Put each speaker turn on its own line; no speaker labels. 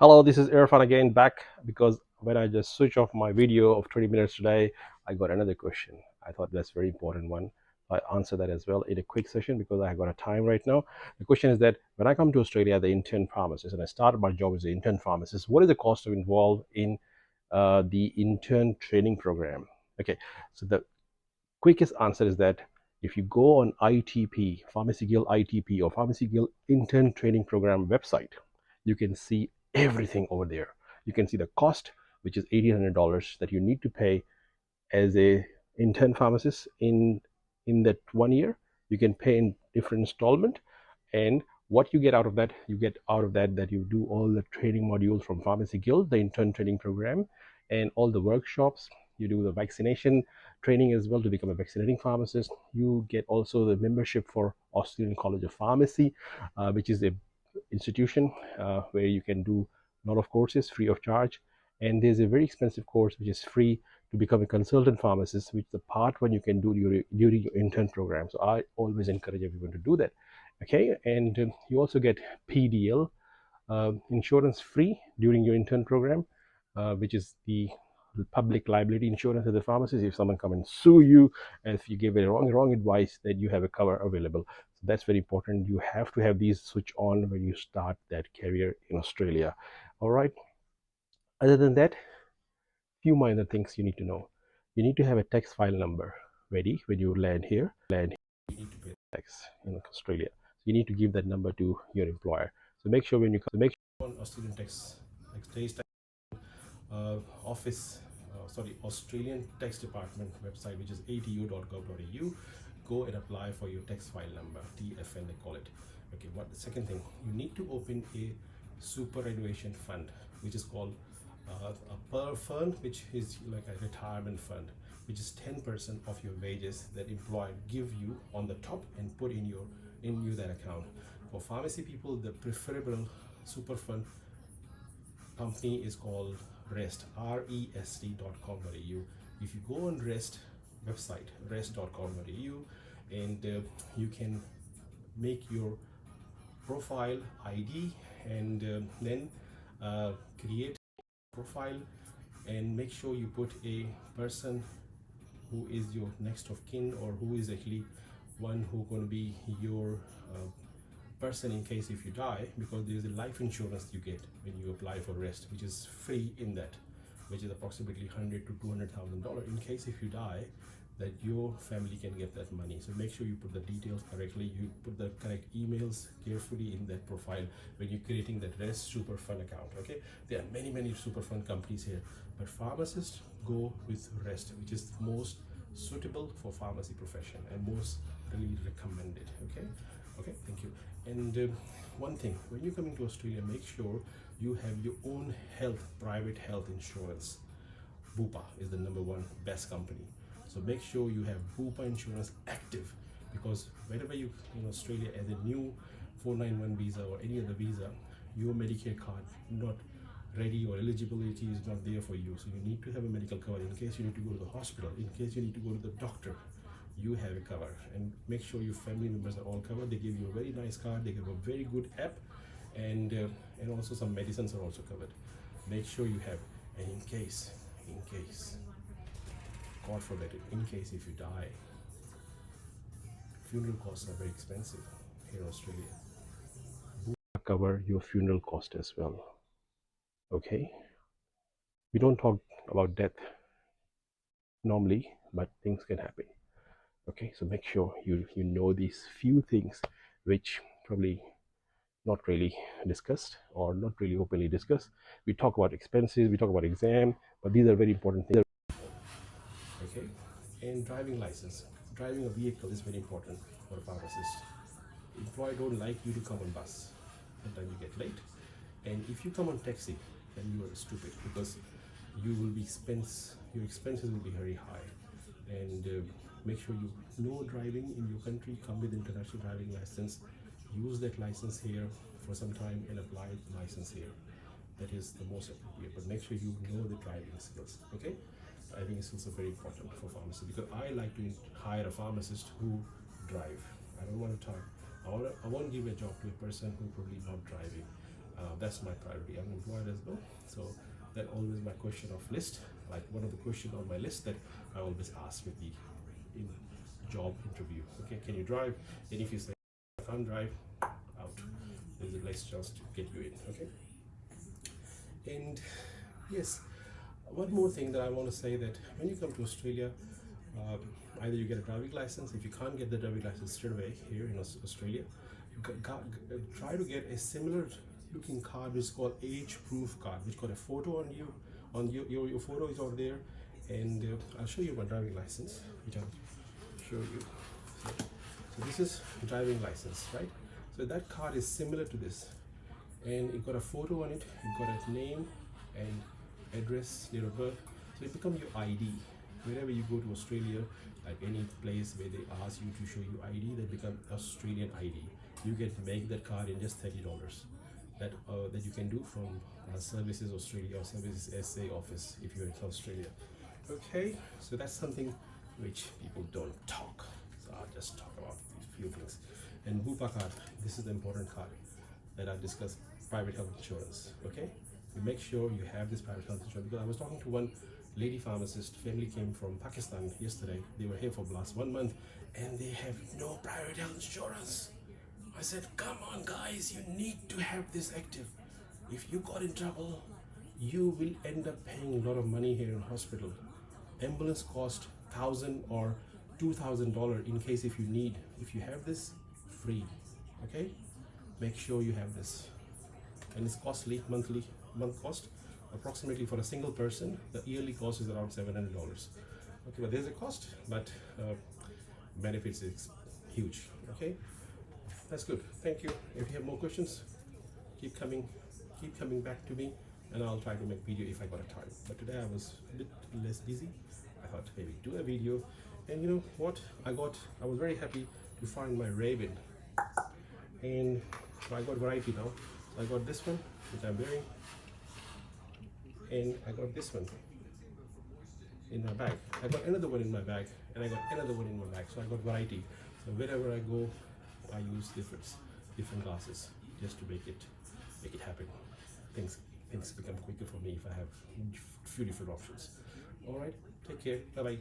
Hello, this is Irfan again back because when I just switch off my video of 20 minutes today, I got another question. I thought that's a very important one. I answer that as well in a quick session because I got a time right now. The question is that when I come to Australia, the intern pharmacist, and I started my job as an intern pharmacist, what is the cost of involved in the intern training program? Okay, so the quickest answer is that if you go on ITP, Pharmacy Guild ITP or Pharmacy Guild Intern Training Program website, you can see everything over there. You can see the cost, which is $1,800 that you need to pay as a intern pharmacist in that 1 year. You can pay in different installment, and what you get out of that, you get out of that that you do all the training modules from Pharmacy Guild, the intern training program, and all the workshops. You do the vaccination training as well to become a vaccinating pharmacist. You get also the membership for Australian College of Pharmacy, which is a institution where you can do a lot of courses free of charge. And there's a very expensive course which is free to become a consultant pharmacist, which is the part one you can do during your intern program. So I always encourage everyone to do that. Okay, and you also get PDL insurance free during your intern program, which is the public liability insurance of the pharmacist. If someone come and sue you, and if you give a wrong advice, then you have a cover available. So that's very important. You have to have these switch on when you start that career in Australia. All right. Other than that, few minor things you need to know. You need to have a tax file number ready when you land here. You need to pay tax in Australia. You need to give that number to your employer. So make sure when you come, make sure on Australian tax office, Australian Tax Department website, which is atu.gov.au. Go and apply for your tax file number, TFN they call it. Okay, what the second thing, you need to open a superannuation fund, which is called a per fund, which is like a retirement fund, which is 10% of your wages that employer give you on the top and put in you that account. For pharmacy people, the preferable super fund company is called REST, rest.com.au. If you go on REST website, rest.com.au, and you can make your profile ID, and then create profile, and make sure you put a person who is your next of kin, or who is actually one who going to be your person in case if you die, because there is a life insurance you get when you apply for rest, which is free in that, which is approximately $100,000 to $200,000 in case if you die, that your family can get that money. So make sure you put the details correctly, you put the correct emails carefully in that profile when you're creating that rest super fund account. Okay, there are many super fund companies here, but pharmacists go with rest, which is most suitable for pharmacy profession and most really recommended. Okay, thank you. And one thing, when you're coming to Australia, make sure you have your own private health insurance. Bupa is the number one best company. So make sure you have Bupa insurance active, because whenever you in Australia as a new 491 visa or any other visa, your Medicare card not ready or eligibility is not there for you. So you need to have a medical cover in case you need to go to the hospital, in case you need to go to the doctor. You have a cover, and make sure your family members are all covered. They give you a very nice card, they give a very good app, and also some medicines are also covered. Make sure you have, and in case God forbid it, in case if you die, funeral costs are very expensive here in Australia. Cover your funeral cost as well. Okay, we don't talk about death normally, but things can happen. Okay, so make sure you know these few things which probably not really discussed or not really openly discussed. We talk about expenses, we talk about exam, but these are very important things. Okay, and driving license, driving a vehicle is very important for a pharmacist. Employer don't like you to come on bus, sometimes you get late, and if you come on taxi, then you are stupid, because you will be your expenses will be very high. And make sure you know driving in your country, come with international driving license, use that license here for some time and apply the license here. That is the most appropriate, but make sure you know the driving skills. Okay, I think it's also very important for pharmacists, because I like to hire a pharmacist who drive. I don't want to talk, I want to give a job to a person who probably not driving. That's my priority. I'm employed as well, so that always my question of list, like one of the question on my list that I always ask with the in job interview. Okay, can you drive? And if you say I can't drive, out. There's a less chance to get you in. Okay, and yes, one more thing that I want to say, that when you come to Australia, um, either you get a driving license. If you can't get the driving license straight away here in Australia, try to get a similar looking card which is called age proof card, which got a photo on you, on your photo is on there. And I'll show you my driving license, which I'll show you. So this is driving license, right? So that card is similar to this, and it got a photo on it, it got a name and address, date of birth. So it becomes your ID. Wherever you go to Australia, like any place where they ask you to show you ID, they become Australian ID. You can make that card in just $30. That you can do from Services Australia or Services SA office if you're in Australia. Okay, so that's something which people don't talk. So I'll just talk about these few things. And Bupa card, this is the important card that I've discussed, private health insurance. Okay, you make sure you have this private health insurance, because I was talking to one lady pharmacist, family came from Pakistan yesterday. They were here for the last 1 month and they have no private health insurance. I said, come on guys, you need to have this active. If you got in trouble, you will end up paying a lot of money here in hospital. Ambulance cost $1,000 or $2,000 in case if you need. If you have this, free. Okay, make sure you have this, and it's costly, month cost approximately for a single person. The yearly cost is around $700. Okay, but there's a cost, but benefits is huge. Okay, that's good. Thank you. If you have more questions, keep coming back to me, and I'll try to make video if I got a time. But today I was a bit less busy. I thought maybe do a video, and you know what? I was very happy to find my Raven, and so I got variety now. So I got this one, which I'm wearing, and I got this one in my bag. I got another one in my bag, and I got another one in my bag. So I got variety. So wherever I go, I use different glasses just to make it happen. Things become quicker for me if I have few different options. All right, take care. Bye bye.